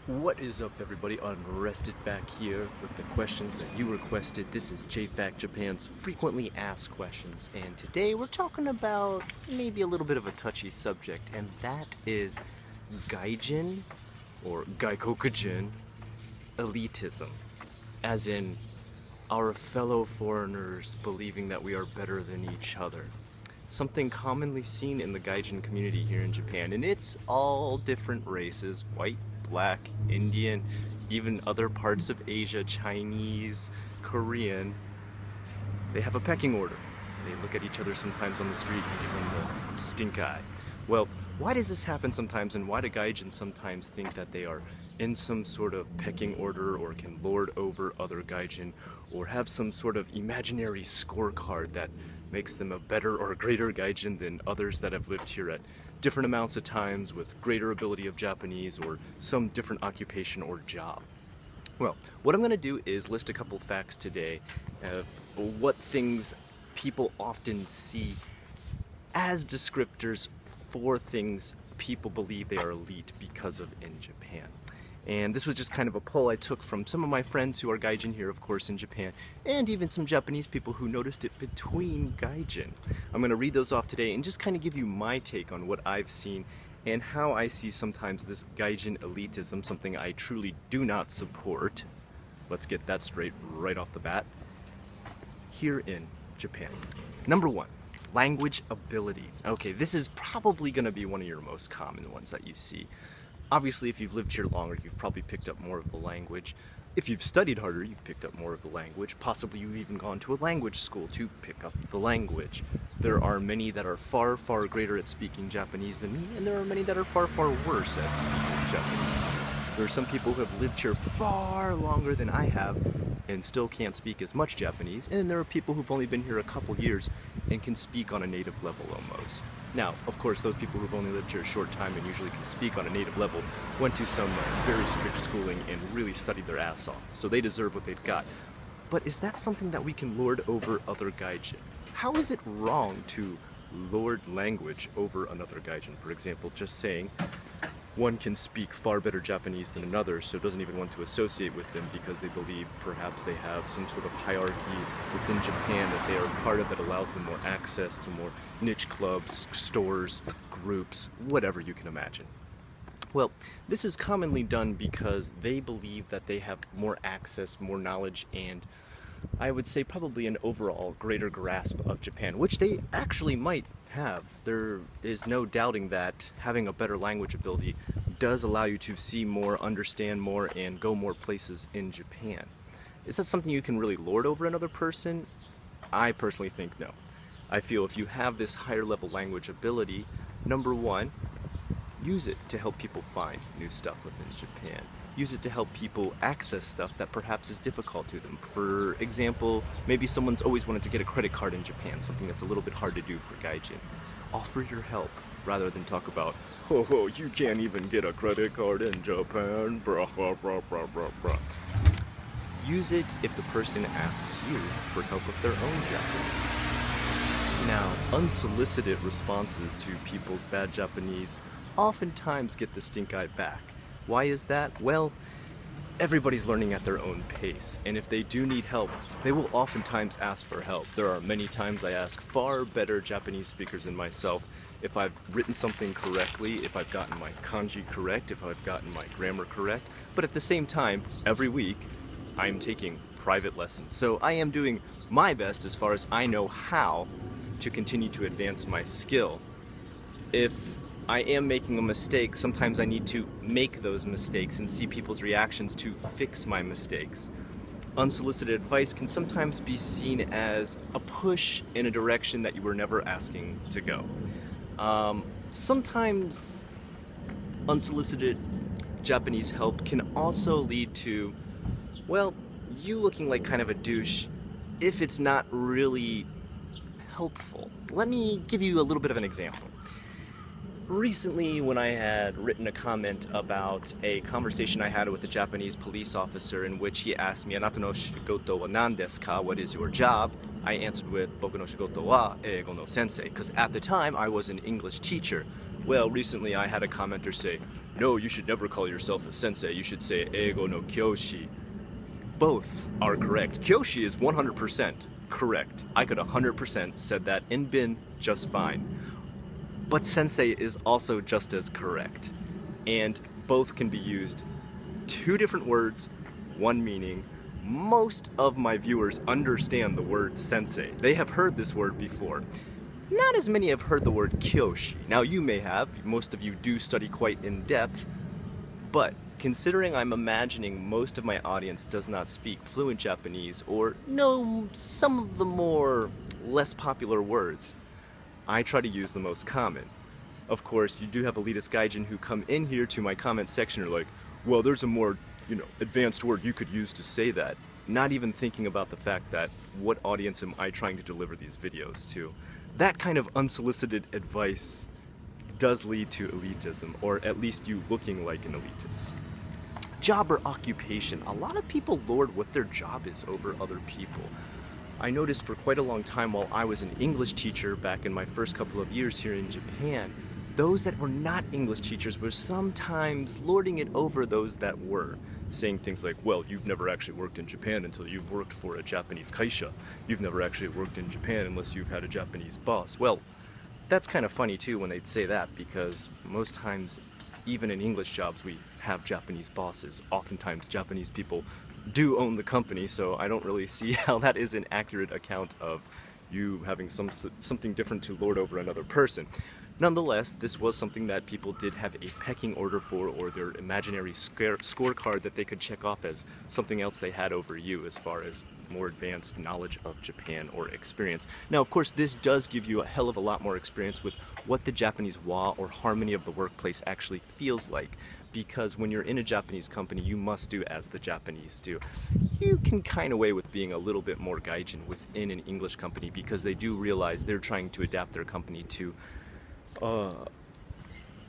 What is up, everybody? Unrested back here with the questions that you requested. This is JFAQ Japan's frequently asked questions, and today we're talking about maybe a little bit of a touchy subject, and that is Gaijin or Gaikokujin elitism, as in our fellow foreigners believing that we are better than each other. Something commonly seen in the Gaijin community here in Japan, and it's all different races: white, black, Indian, even other parts of Asia, Chinese, Korean. They have a pecking order. They look at each other sometimes on the street and give them the stink eye. Well, why does this happen sometimes, and why do Gaijin sometimes think that they are in some sort of pecking order or can lord over other Gaijin, or have some sort of imaginary scorecard that makes them a better or a greater Gaijin than others that have lived here at different amounts of times with greater ability of Japanese or some different occupation or job? Well, what I'm going to do is list a couple facts today of what things people often see as descriptors for things people believe they are elite because of in Japan. And this was just kind of a poll I took from some of my friends who are Gaijin here, of course, in Japan, and even some Japanese people who noticed it between Gaijin. I'm going to read those off today and just kind of give you my take on what I've seen and how I see sometimes this Gaijin elitism, something I truly do not support. Let's get that straight right off the bat. Here in Japan. Number one, language ability. Okay, this is probably going to be one of your most common ones that you see. Obviously, if you've lived here longer, you've probably picked up more of the language. If you've studied harder, you've picked up more of the language. Possibly you've even gone to a language school to pick up the language. There are many that are far, far greater at speaking Japanese than me, and there are many that are far, far worse at speaking Japanese. There are some people who have lived here far longer than I have and still can't speak as much Japanese, and there are people who've only been here a couple years and can speak on a native level almost. Now, of course, those people who've only lived here a short time and usually can speak on a native level went to some very strict schooling and really studied their ass off, so they deserve what they've got. But is that something that we can lord over other Gaijin? How is it wrong to lord language over another Gaijin? For example, just saying one can speak far better Japanese than another, so doesn't even want to associate with them because they believe perhaps they have some sort of hierarchy within Japan that they are part of that allows them more access to more niche clubs, stores, groups, whatever you can imagine. Well, this is commonly done because they believe that they have more access, more knowledge, and I would say probably an overall greater grasp of Japan, which they actually might have. There is no doubting that having a better language ability does allow you to see more, understand more, and go more places in Japan. Is that something you can really lord over another person? I personally think no. I feel if you have this higher level language ability, number one, use it to help people find new stuff within Japan. Use it to help people access stuff that perhaps is difficult to them. For example, maybe someone's always wanted to get a credit card in Japan, something that's a little bit hard to do for Gaijin. Offer your help rather than talk about, oh, you can't even get a credit card in Japan, blah, blah, blah, blah, blah, blah. Use it if the person asks you for help with their own Japanese. Now, unsolicited responses to people's bad Japanese oftentimes get the stink eye back. Why is that? Well, everybody's learning at their own pace, and if they do need help, they will oftentimes ask for help. There are many times I ask far better Japanese speakers than myself if I've written something correctly, if I've gotten my kanji correct, if I've gotten my grammar correct, but at the same time, every week, I'm taking private lessons. So I am doing my best as far as I know how to continue to advance my skill. If I am making a mistake, sometimes I need to make those mistakes and see people's reactions to fix my mistakes. Unsolicited advice can sometimes be seen as a push in a direction that you were never asking to go. Sometimes unsolicited Japanese help can also lead to, well, you looking like kind of a douche if it's not really helpful. Let me give you a little bit of an example. Recently, when I had written a comment about a conversation I had with a Japanese police officer in which he asked me, "Anata no shigoto wa nan desu ka? What is your job?" I answered with, "Boku no shigoto wa eigo no sensei," because at the time I was an English teacher. Well, recently I had a commenter say, no, you should never call yourself a sensei, you should say eigo no kyoshi. Both are correct. Kyoshi is 100% correct. I could 100% said that and been just fine. But sensei is also just as correct. And both can be used. Two different words, one meaning. Most of my viewers understand the word sensei. They have heard this word before. Not as many have heard the word kyoshi. Now you may have, most of you do study quite in depth, but considering I'm imagining most of my audience does not speak fluent Japanese or know some of the more less popular words, I try to use the most common. Of course, you do have elitist Gaijin who come in here to my comment section and are like, well, there's a more, advanced word you could use to say that. Not even thinking about the fact that what audience am I trying to deliver these videos to. That kind of unsolicited advice does lead to elitism, or at least you looking like an elitist. Job or occupation. A lot of people lord what their job is over other people. I noticed for quite a long time while I was an English teacher back in my first couple of years here in Japan, those that were not English teachers were sometimes lording it over those that were, saying things like, well, you've never actually worked in Japan until you've worked for a Japanese kaisha. You've never actually worked in Japan unless you've had a Japanese boss. Well, that's kind of funny too when they'd say that, because most times, even in English jobs, we have Japanese bosses. Oftentimes Japanese people do own the company, so I don't really see how that is an accurate account of you having something different to lord over another person. Nonetheless, this was something that people did have a pecking order for, or their imaginary scorecard that they could check off as something else they had over you as far as more advanced knowledge of Japan or experience. Now, of course, this does give you a hell of a lot more experience with what the Japanese wa or harmony of the workplace actually feels like, because when you're in a Japanese company, you must do as the Japanese do. You can kind of away with being a little bit more Gaijin within an English company, because they do realize they're trying to adapt their company to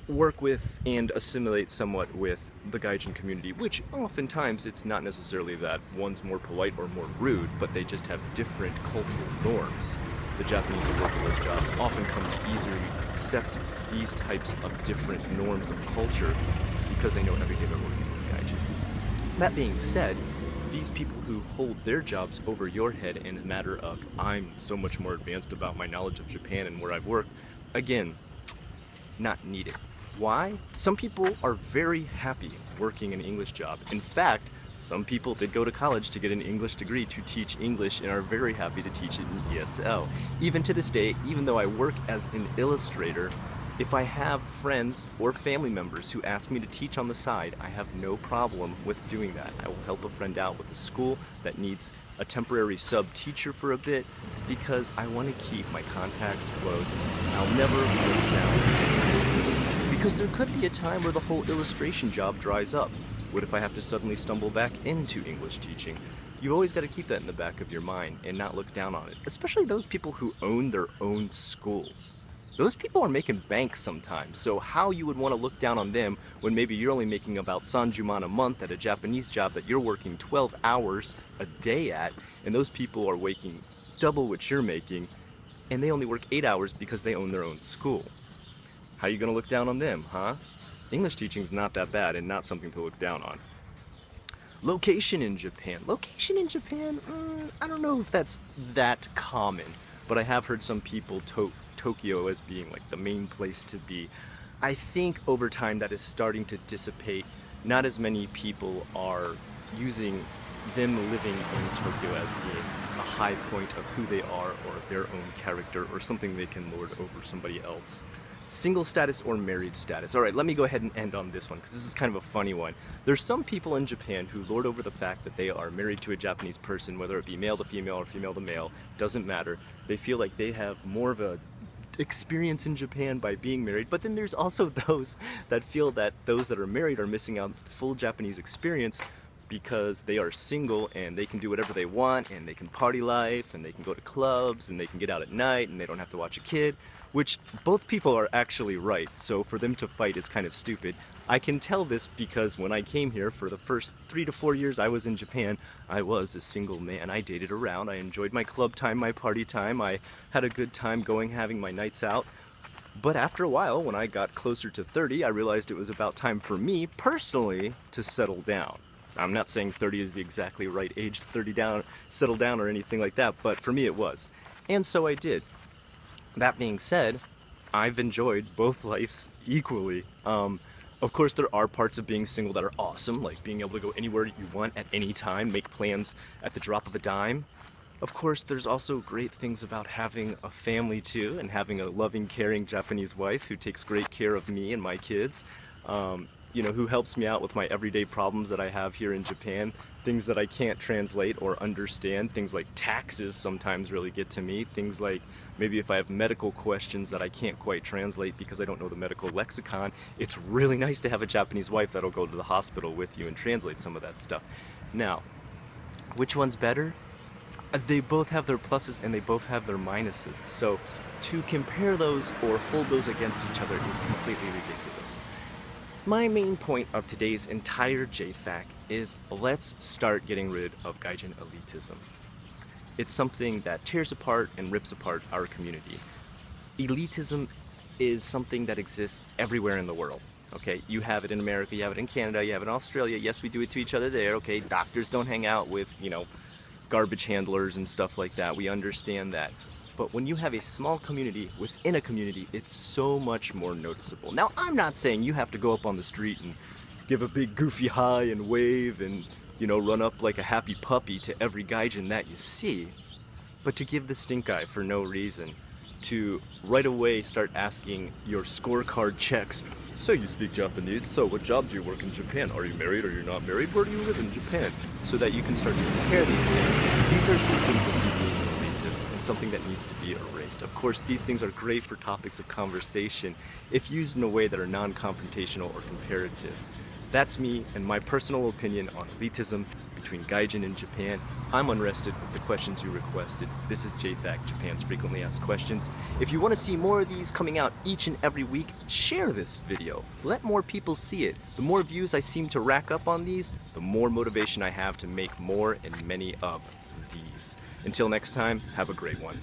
work with and assimilate somewhat with the Gaijin community, which oftentimes it's not necessarily that one's more polite or more rude, but they just have different cultural norms. The Japanese who work in those jobs often come to easily accept these types of different norms of culture because they know every day they're working with Gaijin. That being said, these people who hold their jobs over your head in a matter of, I'm so much more advanced about my knowledge of Japan and where I've worked, again, not needed. Why? Some people are very happy working an English job. In fact, some people did go to college to get an English degree to teach English and are very happy to teach it in ESL. Even to this day, even though I work as an illustrator, if I have friends or family members who ask me to teach on the side, I have no problem with doing that. I will help a friend out with a school that needs a temporary sub-teacher for a bit, because I want to keep my contacts close. I'll never look down, because there could be a time where the whole illustration job dries up. What if I have to suddenly stumble back into English teaching? You've always got to keep that in the back of your mind and not look down on it, especially those people who own their own schools. Those people are making bank sometimes, so how you would want to look down on them when maybe you're only making about sanjuman a month at a Japanese job that you're working 12 hours a day at, and those people are making double what you're making, and they only work 8 hours because they own their own school. How are you going to look down on them, huh? English teaching's not that bad and not something to look down on. Location in Japan. Location in Japan, I don't know if that's that common, but I have heard some people Tokyo as being like the main place to be. I think over time that is starting to dissipate. Not as many people are using them living in Tokyo as being a high point of who they are or their own character or something they can lord over somebody else. Single status or married status. Alright, let me go ahead and end on this one because this is kind of a funny one. There's some people in Japan who lord over the fact that they are married to a Japanese person, whether it be male to female or female to male, doesn't matter. They feel like they have more of a experience in Japan by being married, but then there's also those that feel that those that are married are missing out full Japanese experience because they are single and they can do whatever they want and they can party life and they can go to clubs and they can get out at night and they don't have to watch a kid, which both people are actually right, so for them to fight is kind of stupid. I can tell this because when I came here for the first 3 to 4 years I was in Japan, I was a single man. I dated around, I enjoyed my club time, my party time, I had a good time going, having my nights out. But after a while, when I got closer to 30, I realized it was about time for me, personally, to settle down. I'm not saying 30 is the exactly right age to settle down or anything like that, but for me it was. And so I did. That being said, I've enjoyed both lives equally. Of course, there are parts of being single that are awesome, like being able to go anywhere you want at any time, make plans at the drop of a dime. Of course, there's also great things about having a family too, and having a loving, caring Japanese wife who takes great care of me and my kids. Who helps me out with my everyday problems that I have here in Japan, things that I can't translate or understand, things like taxes sometimes really get to me, things like maybe if I have medical questions that I can't quite translate because I don't know the medical lexicon, it's really nice to have a Japanese wife that'll go to the hospital with you and translate some of that stuff. Now, which one's better? They both have their pluses and they both have their minuses, so to compare those or hold those against each other is completely ridiculous. My main point of today's entire JFAQ is let's start getting rid of Gaijin elitism. It's something that tears apart and rips apart our community. Elitism is something that exists everywhere in the world. Okay, you have it in America, you have it in Canada, you have it in Australia. Yes, we do it to each other there. Okay, doctors don't hang out with, garbage handlers and stuff like that. We understand that. But when you have a small community within a community, it's so much more noticeable. Now, I'm not saying you have to go up on the street and give a big goofy hi and wave and, run up like a happy puppy to every Gaijin that you see, but to give the stink eye for no reason, to right away start asking your scorecard checks. So you speak Japanese, so what job do you work in Japan? Are you married or you're not married? Where do you live in Japan? So that you can start to compare these things. These are symptoms of you being elitist and something that needs to be erased. Of course, these things are great for topics of conversation if used in a way that are non-confrontational or comparative. That's me and my personal opinion on elitism between Gaijin and Japan. I'm unrested with the questions you requested. This is JFAQ, Japan's frequently asked questions. If you want to see more of these coming out each and every week, share this video. Let more people see it. The more views I seem to rack up on these, the more motivation I have to make more and many of these. Until next time, have a great one.